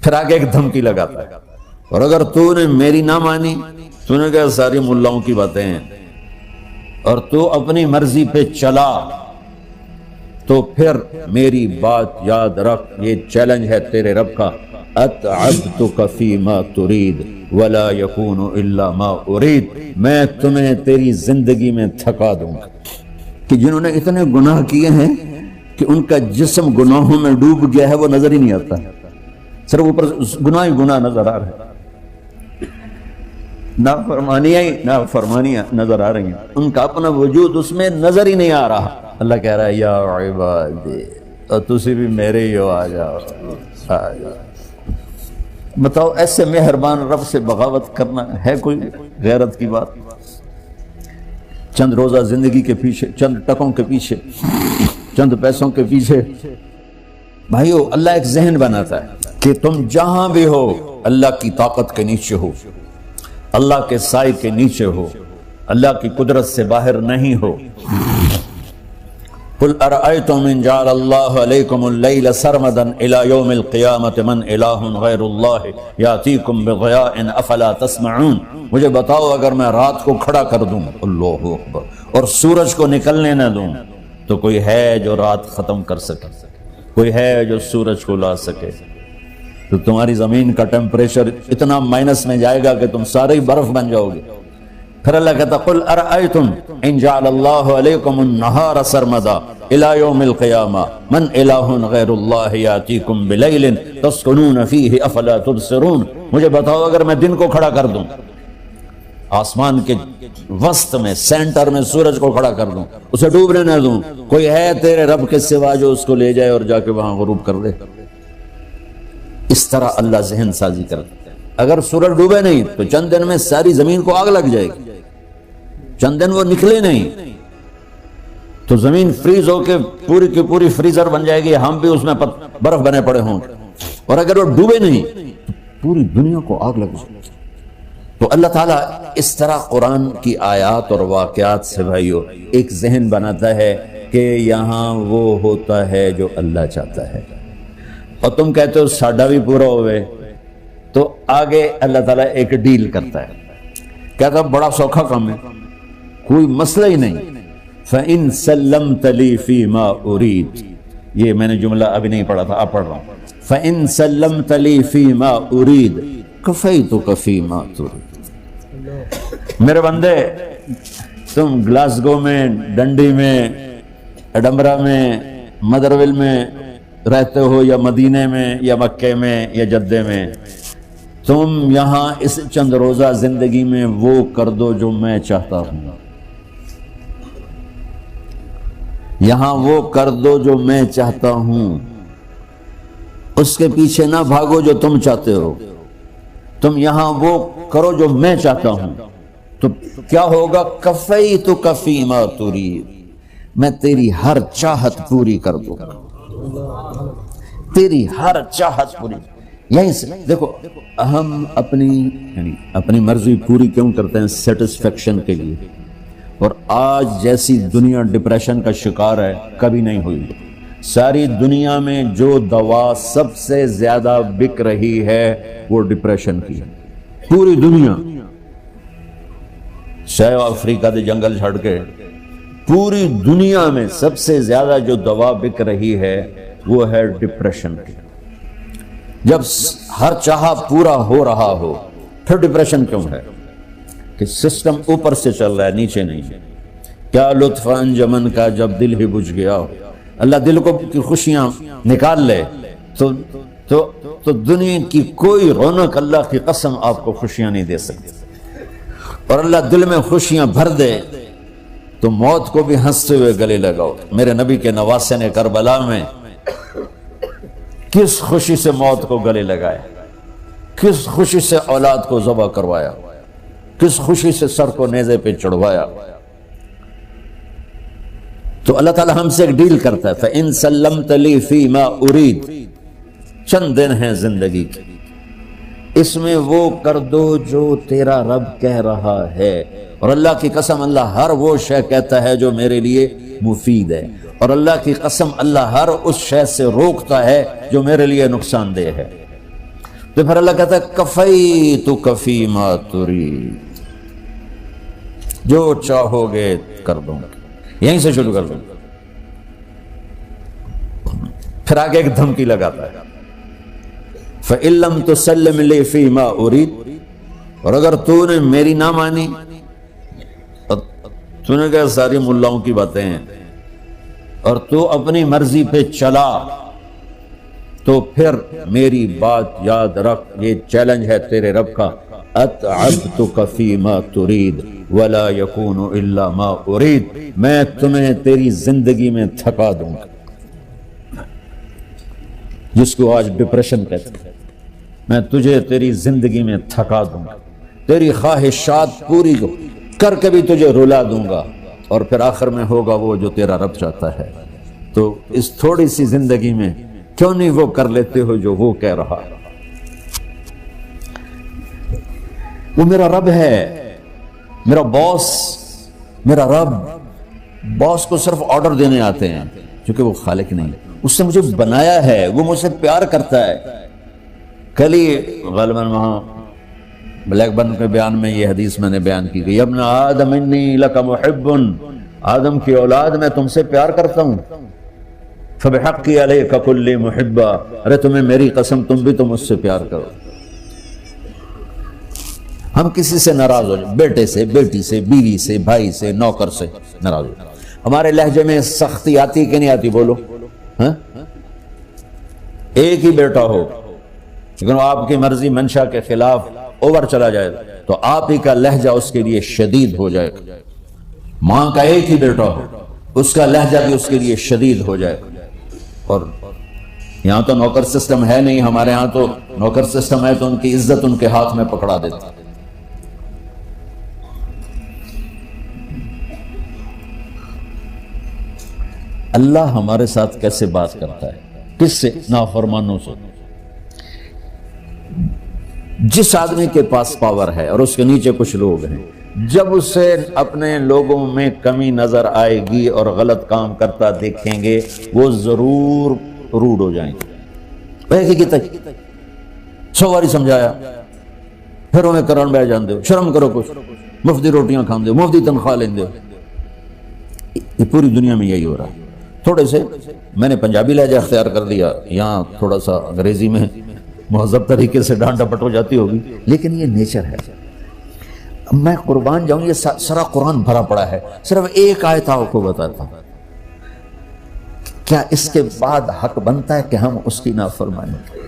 پھر آگے ایک دھمکی لگاتا ہے، اور اگر تو نے میری نہ مانی، تو نے کہا ساری ملاؤں کی باتیں ہیں، اور تو اپنی مرضی پہ چلا، تو پھر میری بات یاد رکھ، یہ چیلنج ہے تیرے رب کا، اتعبتک فیما ترید ولا یکون الا ما ارید، میں تمہیں تیری زندگی میں تھکا دوں گا۔ کہ جنہوں نے اتنے گناہ کیے ہیں کہ ان کا جسم گناہوں میں ڈوب گیا ہے، وہ نظر ہی نہیں آتا، صرف اوپر گناہ ہی گناہ نظر آ رہے ہیں، نافرمانیاں نظر آ رہی ہیں، ان کا اپنا وجود اس میں نظر ہی نہیں آ رہا۔ اللہ کہہ رہا ہے یا عبادی، اور تسی بھی میرے ہی ہو، آ جاؤ آ جاؤ۔ بتاؤ ایسے مہربان رب سے بغاوت کرنا ہے کوئی غیرت کی بات؟ چند روزہ زندگی کے پیچھے، چند ٹکوں کے پیچھے، چند پیسوں کے پیچھے، بھائیو اللہ ایک ذہن بناتا ہے کہ تم جہاں بھی ہو اللہ کی طاقت کے نیچے ہو، اللہ کے سائے کے نیچے ہو، اللہ کی قدرت سے باہر نہیں ہو۔ قل ارأيتم ان جعل الله عليكم الليل سرمدا الى يوم القيامة من اله غير الله ياتيكم بضياء افلا تسمعون، مجھے بتاؤ اگر میں رات کو کھڑا کر دوں، اللہ اکبر، اور سورج کو نکلنے نہ دوں، تو کوئی ہے جو رات ختم کر سکے، کوئی ہے جو سورج کو لا سکے؟ تو تمہاری زمین کا ٹیمپریچر اتنا مائنس میں جائے گا کہ تم سارے ہی برف بن جاؤ گے۔ پھر اللہ کہتا قل ارأیتم ان جعل اللہ علیکم النہار سرمدا الى یوم القیامہ من الہ غیر اللہ یاتیکم بلیل تسکنون فیہ افلا تبصرون، مجھے بتاؤ اگر میں دن کو کھڑا کر دوں، آسمان کے وسط میں سینٹر میں سورج کو کھڑا کر دوں، اسے ڈوبنے نہ دوں، کوئی ہے تیرے رب کے سوا جو اس کو لے جائے اور جا کے وہاں غروب کر دے؟ اس طرح اللہ ذہن سازی کرتا ہے۔ اگر سورج ڈوبے نہیں تو چند دن میں ساری زمین کو آگ لگ جائے گی، چند دن وہ نکلے نہیں تو زمین فریز ہو کے پوری کی پوری فریزر بن جائے گی، ہم بھی اس میں برف بنے پڑے ہوں، اور اگر وہ ڈوبے نہیں تو پوری دنیا کو آگ لگ جائے گی۔ تو اللہ تعالیٰ اس طرح قرآن کی آیات اور واقعات سے بھائیو ایک ذہن بناتا ہے کہ یہاں وہ ہوتا ہے جو اللہ چاہتا ہے، اور تم کہتے ہو ساڈا بھی پورا ہوئے، تو آگے اللہ تعالیٰ ایک ڈیل کرتا ہے، کہتا ہے بڑا سوکھا کام ہے، کوئی مسئلہ ہی نہیں، فَإِن سَلَّمْتَ لِي فِي مَا أُرِيدُ، یہ میں نے جملہ ابھی نہیں پڑھا تھا، اب پڑھ رہا ہوں، فَإِن سَلَّمْتَ لِي فِي مَا أُرِيدُ كَفَيْتُكَ فِي مَا تُرِيدُ، میرے بندے تم گلاسگو میں، ڈنڈی میں، ایڈنبرا میں، مدرویل میں رہتے ہو، یا مدینے میں، یا مکے میں، یا جدے میں، تم یہاں اس چند روزہ زندگی میں وہ کر دو جو میں چاہتا ہوں، یہاں وہ کر دو جو میں چاہتا ہوں، اس کے پیچھے نہ بھاگو جو تم چاہتے ہو، تم یہاں وہ کرو جو میں چاہتا ہوں، تو کیا ہوگا؟ کفیتک فیما ترید، میں تیری ہر چاہت پوری کر دوں گا، تیری ہر چاہت پوری۔ یہیں سے دیکھو ہم اپنی مرضی پوری کیوں کرتے ہیں؟ سیٹسفیکشن کے لیے، اور آج جیسی دنیا ڈپریشن کا شکار ہے کبھی نہیں ہوئی۔ ساری دنیا میں جو دوا سب سے زیادہ بک رہی ہے وہ ڈپریشن کی، پوری دنیا، ساؤتھ افریقہ دے جنگل چھڑ کے پوری دنیا میں سب سے زیادہ جو دوا بک رہی ہے وہ ہے ڈپریشن کی۔ جب ہر چاہا پورا ہو رہا ہو پھر ڈپریشن کیوں ہے؟ کہ سسٹم اوپر سے چل رہا ہے، نیچے نہیں۔ کیا لطف انجمن کا جب دل ہی بجھ گیا ہو، اللہ دل کو کی خوشیاں نکال لے تو دنیا کی کوئی رونق اللہ کی قسم آپ کو خوشیاں نہیں دے سکتی، اور اللہ دل میں خوشیاں بھر دے تو موت کو بھی ہنستے ہوئے گلے لگاؤ۔ میرے نبی کے نواسے نے کربلا میں کس خوشی سے موت کو گلے لگایا، کس خوشی سے اولاد کو ذبح کروایا، کس خوشی سے سر کو نیزے پہ چڑھوایا۔ تو اللہ تعالی ہم سے ایک ڈیل کرتا ہے، فَإِن سَلَّمْتَ لِي فِي مَا أُرِيدُ، چند دن ہیں زندگی کی، اس میں وہ کر دو جو تیرا رب کہہ رہا ہے، اور اللہ کی قسم اللہ ہر وہ شے کہتا ہے جو میرے لیے مفید ہے، اور اللہ کی قسم اللہ ہر اس شے سے روکتا ہے جو میرے لیے نقصان دہ ہے۔ تو پھر اللہ کہتا ہے کفیتک فیما ترید، جو چاہو گے کر دوں گا، یہیں سے شروع کر دوں گا۔ پھر آگے ایک دھمکی لگاتا ہے فَإِن لَّمْ تُسَلِّمْ لِي فِيمَا أُرِيدُ، اور اگر تو نے میری نہ مانی، تو نے کہا ساری ملاؤں کی باتیں ہیں، اور تو اپنی مرضی پہ چلا، تو پھر میری بات یاد رکھ، یہ چیلنج ہے تیرے رب کا، أَتْعَبْتُكَ فِيمَا تُرِيدُ وَلَا يَكُونُ إِلَّا مَا أُرِيدُ، میں تمہیں تیری زندگی میں تھکا دوں گا، جس کو آج ڈپریشن کہتے ہیں، میں تجھے تیری زندگی میں تھکا دوں گا، تیری خواہشات پوری کر کے بھی تجھے رلا دوں گا، اور پھر آخر میں ہوگا وہ جو تیرا رب چاہتا ہے۔ تو اس تھوڑی سی زندگی میں کیوں نہیں وہ کر لیتے ہو جو وہ کہہ رہا ہے؟ وہ میرا رب ہے، میرا باس، میرا رب۔ باس کو صرف آرڈر دینے آتے ہیں، کیونکہ وہ خالق نہیں، اس نے مجھے بنایا ہے، وہ مجھ سے پیار کرتا ہے۔ کل ہی غالباً وہاں بلیک بن کے بیان میں یہ حدیث میں نے بیان کی گئی، ابن آدم انی لک محب، آدم کی اولاد میں تم سے پیار کرتا ہوں، فبحقی علیک کلی محبہ، ارے تمہیں میری قسم تم بھی تو مجھ سے پیار کرو۔ ہم کسی سے ناراض ہو جائیں، بیٹے سے، بیٹی سے، بیوی سے، بھائی سے، نوکر سے ناراض ہو جائیں، ہمارے لہجے میں سختی آتی کہ نہیں آتی؟ بولو ہاں؟ ایک ہی بیٹا ہو لیکن وہ آپ کی مرضی منشا کے خلاف اوور چلا جائے تو آپ ہی کا لہجہ اس کے لیے شدید ہو جائے۔ ماں کا ایک ہی بیٹا ہو، اس کا لہجہ بھی اس کے لیے شدید ہو جائے۔ اور یہاں تو نوکر سسٹم ہے نہیں، ہمارے ہاں تو نوکر سسٹم ہے تو ان کی عزت ان کے ہاتھ میں پکڑا دیتا۔ اللہ ہمارے ساتھ کیسے بات کرتا ہے؟ کس سے؟ نافرمانوں سے۔ جس آدمی کے پاس پاور ہے اور اس کے نیچے کچھ لوگ ہیں، جب اسے اپنے لوگوں میں کمی نظر آئے گی اور غلط کام کرتا دیکھیں گے، وہ ضرور روڈ ہو جائیں گے۔ ایک ہی 100 باری سمجھایا، پھر انہیں کرن بیٹھ جان دو، شرم کرو، کچھ مفتی روٹیاں کھان دو، مفتی تنخواہ لیں دو۔ یہ پوری دنیا میں یہی ہو رہا ہے۔ تھوڑے سے میں نے پنجابی لہجہ اختیار کر لیا، یہاں تھوڑا سا انگریزی میں مہذب طریقے سے ڈانٹ ڈپٹ ہو جاتی ہوگی، لیکن یہ نیچر ہے۔ میں قربان جاؤں، یہ سارا قرآن بھرا پڑا ہے، صرف ایک آیت آپ کو بتاتا ہوں۔ کیا اس کے بعد حق بنتا ہے کہ ہم اس کی نافرمانی کریں؟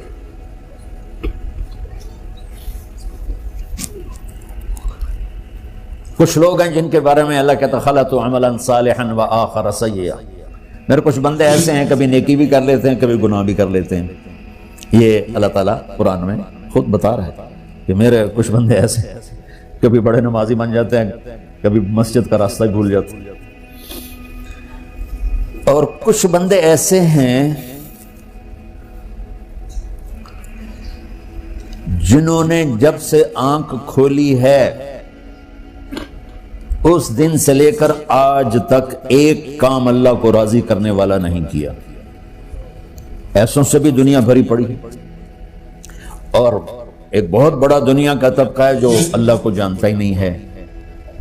کچھ لوگ ہیں جن کے بارے میں اللہ کہتا خلطوا عملا صالحا وآخر سیئا، میرے کچھ بندے ایسے ہیں کبھی نیکی بھی کر لیتے ہیں کبھی گناہ بھی کر لیتے ہیں۔ یہ اللہ تعالیٰ قرآن میں خود بتا رہا ہے کہ میرے کچھ بندے ایسے ہیں، کبھی بڑے نمازی بن جاتے ہیں، کبھی مسجد کا راستہ بھول جاتے ہیں، اور کچھ بندے ایسے ہیں جنہوں نے جب سے آنکھ کھولی ہے اس دن سے لے کر آج تک ایک کام اللہ کو راضی کرنے والا نہیں کیا۔ ایسوں سے بھی دنیا بھری پڑی، اور ایک بہت بڑا دنیا کا طبقہ ہے جو اللہ کو جانتا ہی نہیں ہے،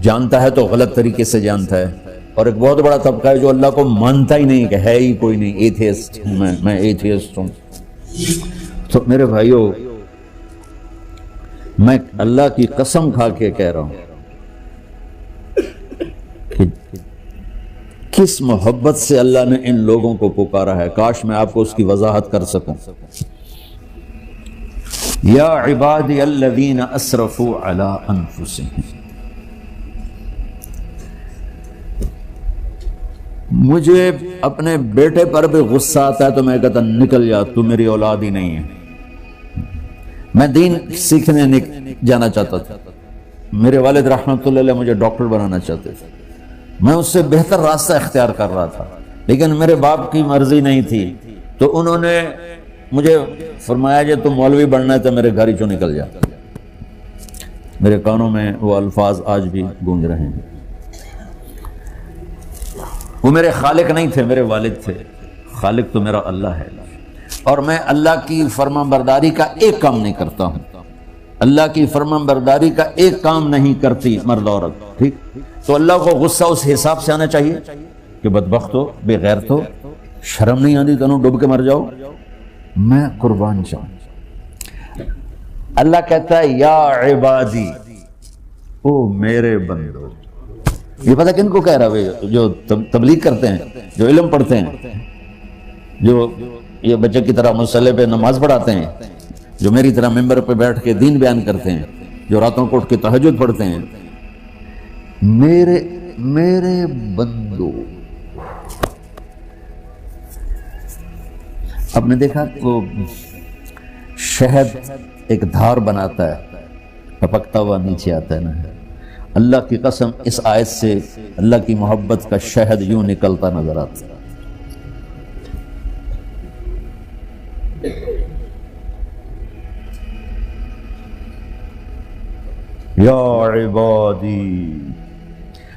جانتا ہے تو غلط طریقے سے جانتا ہے، اور ایک بہت بڑا طبقہ ہے جو اللہ کو مانتا ہی نہیں، کہ ہے ہی کوئی نہیں، ایتھیسٹ ہوں میں ایتھیسٹ ہوں۔ تو میرے بھائیو، میں اللہ کی قسم کھا کے کہہ رہا ہوں کہ کس محبت سے اللہ نے ان لوگوں کو پکارا ہے، کاش میں آپ کو اس کی وضاحت کر سکوں۔ یا عبادی الذین اسرفوا علی انفسہم، مجھے اپنے بیٹے پر بھی غصہ آتا ہے تو میں کہتا نکل جا، تو میری اولاد ہی نہیں ہے۔ میں دین سیکھنے جانا چاہتا تھا، میرے والد رحمۃ اللہ علیہ مجھے ڈاکٹر بنانا چاہتے تھے، میں اس سے بہتر راستہ اختیار کر رہا تھا، لیکن میرے باپ کی مرضی نہیں تھی، تو انہوں نے مجھے فرمایا کہ تم مولوی بننا ہے تو میرے گھر ہی چوں نکل جا۔ میرے کانوں میں وہ الفاظ آج بھی گونج رہے ہیں۔ وہ میرے خالق نہیں تھے، میرے والد تھے، خالق تو میرا اللہ ہے۔ اور میں اللہ کی فرما برداری کا ایک کام نہیں کرتا ہوں، اللہ کی فرما برداری کا ایک کام نہیں کرتی مرد عورت، ٹھیک؟ تو اللہ کو غصہ اس حساب سے آنا چاہیے کہ بدبخت ہو، بے غیرت ہو، شرم نہیں آتی تنوں ڈوب کے مر جاؤ، میں قربان جاؤں۔ اللہ کہتا ہے یا عبادی، او میرے بندو۔ یہ پتہ کن کو کہہ رہا ہے؟ جو تبلیغ کرتے ہیں، جو علم پڑھتے ہیں، جو یہ بچے کی طرح مصلی پہ نماز پڑھاتے ہیں، جو میری طرح ممبر پہ بیٹھ کے دین بیان کرتے ہیں، جو راتوں کو اٹھ کے تہجد پڑھتے ہیں۔ میرے بندو، آپ نے دیکھا وہ شہد ایک دھار بناتا ہے، ٹپکتا ہوا نیچے آتا ہے نا، اللہ کی قسم اس آیت سے اللہ کی محبت کا شہد یوں نکلتا نظر آتا ہے۔ یا عبادی،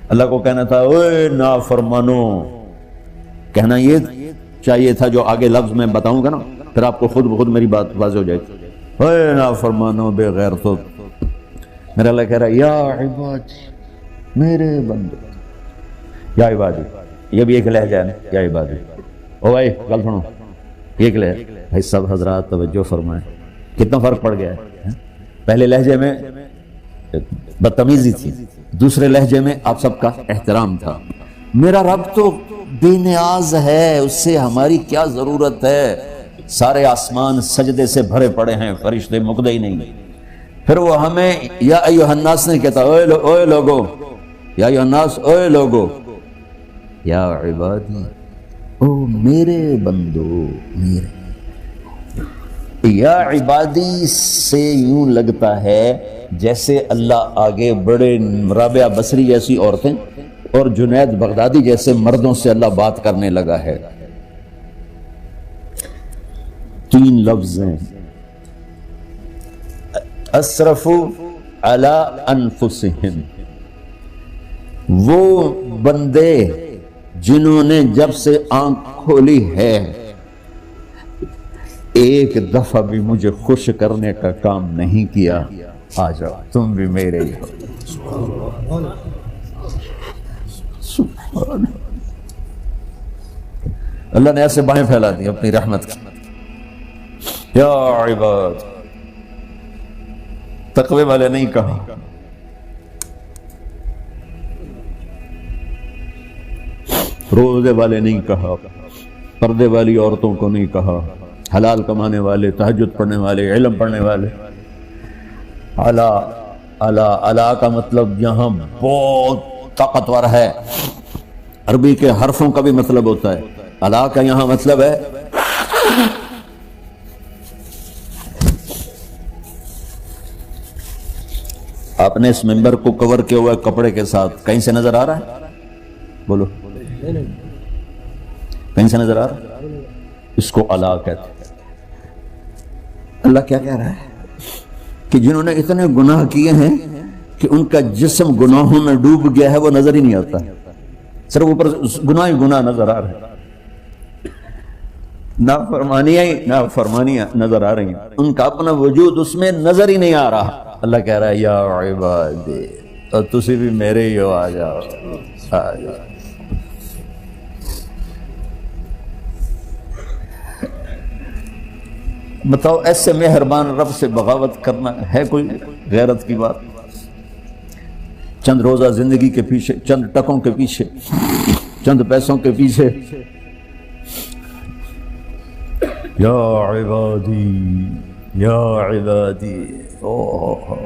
اللہ کو کہنا تھا اوے نافرمانو، کہنا یہ چاہیے تھا جو آگے لفظ میں بتاؤں گا نا، پھر آپ کو خود بخود میری بات واضح ہو جائے گی۔ اوے نافرمانو بے غیرتو، میرا اللہ کہہ رہا ہے یا عبادی، میرے بندے، یا عبادی، یہ بھی ایک لہجہ ہے نا، یا عبادی۔ او بھائی گل سنو، ایک لہجہ بھائی، سب حضرات توجہ فرمائیں، کتنا فرق پڑ گیا ہے۔ پہلے لہجے میں بدتمیزی تھی، دوسرے لہجے میں آپ سب کا احترام تھا۔ میرا رب تو بے نیاز ہے، اس سے ہماری کیا ضرورت ہے، سارے آسمان سجدے سے بھرے پڑے ہیں، فرشتے مقدے ہی نہیں۔ پھر وہ ہمیں یا ایھا الناس نہیں کہتا، اوے لوگو، یا ایھا الناس، اوے لوگو، یا عبادی، او میرے بندو، میرے یا عبادی سے یوں لگتا ہے جیسے اللہ آگے بڑے رابعہ بصری جیسی عورتیں اور جنید بغدادی جیسے مردوں سے اللہ بات کرنے لگا ہے۔ تین لفظ ہیں، اسرفوا علی انفسہم، وہ بندے جنہوں نے جب سے آنکھ کھولی ہے ایک دفعہ بھی مجھے خوش کرنے کا کام نہیں کیا، آ جاؤ تم بھی میرے ہی ہو۔ سبحان اللہ نے ایسے باہیں پھیلا دی اپنی رحمت کی۔ یا عباد، تقوی والے نہیں کہا، روزے والے نہیں کہا، پردے والی عورتوں کو نہیں کہا، حلال کمانے والے، تہجد پڑھنے والے، علم پڑھنے والے۔ اعلیٰ کا مطلب یہاں بہت طاقتور ہے، عربی کے حرفوں کا بھی مطلب ہوتا ہے، اعلیٰ کا یہاں مطلب ہے آپ نے اس ممبر کو کور کیا ہوا کپڑے کے ساتھ، کہیں سے نظر آ رہا ہے؟ بولو، کہیں سے نظر آ رہا ہے؟ اس کو اعلیٰ کہتے ہیں۔ اللہ کیا کہہ رہا ہے کہ جنہوں نے اتنے گناہ کیے ہیں کہ ان کا جسم گناہوں میں ڈوب گیا ہے، وہ نظر ہی نہیں آتا، صرف اوپر گناہ ہی گناہ نظر آ رہے ہیں، نافرمانیاں نظر آ رہی ہیں، ان کا اپنا وجود اس میں نظر ہی نہیں آ رہا۔ اللہ کہہ رہا ہے یا عبادی، اور تسی بھی میرے ہی ہو، آ جاؤ آ جاؤ۔ بتاؤ ایسے مہربان رب سے بغاوت کرنا ہے کوئی غیرت کی بات؟ چند روزہ زندگی کے پیچھے، چند ٹکوں کے پیچھے، چند پیسوں کے پیچھے، یا عبادی یا عبادی، اوہ